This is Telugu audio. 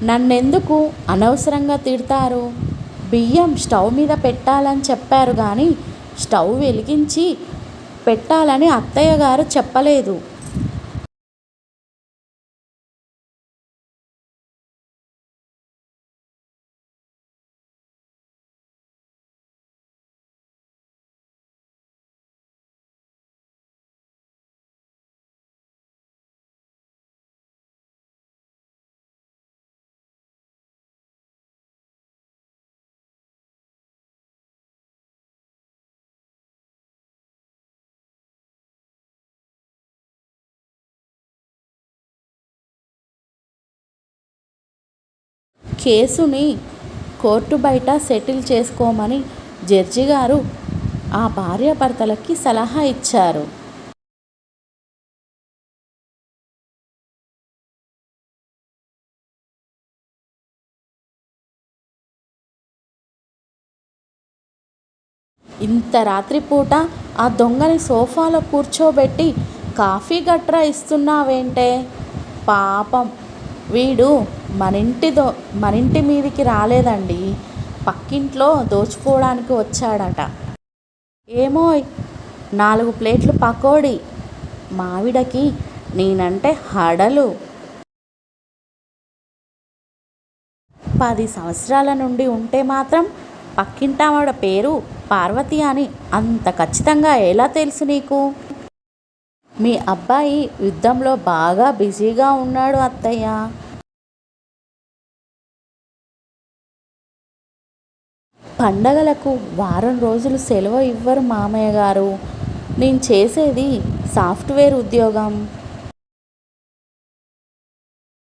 నన్నెందుకు అనవసరంగా తిడతారు? బియ్యం స్టవ్ మీద పెట్టాలని చెప్పారు కానీ స్టవ్ వెలిగించి పెట్టాలని అత్తయ్య గారు చెప్పలేదు. కేసుని కోర్టు బయట సెటిల్ చేసుకోమని జడ్జి గారు ఆ భార్యాభర్తలకి సలహా ఇచ్చారు. ఇంత రాత్రిపూట ఆ దొంగని సోఫాలో కూర్చోబెట్టి కాఫీ గట్రా ఇస్తున్నావేంటే? పాపం వీడు మనింటి మీదికి రాలేదండి, పక్కింట్లో దోచుకోవడానికి వచ్చాడట. ఏమోయ్, 4 ప్లేట్లు పకోడీ. మావిడకి నేనంటే హడలు. 10 సంవత్సరాల నుండి ఉంటే మాత్రం పక్కింటావిడ పేరు పార్వతి అని అంత ఖచ్చితంగా ఎలా తెలుసు నీకు? మీ అబ్బాయి యుద్ధంలో బాగా బిజీగా ఉన్నాడు అత్తయ్య. పండగలకు వారం రోజులు సెలవు ఇవ్వరు మామయ్య గారు. నేను చేసేది సాఫ్ట్వేర్ ఉద్యోగం.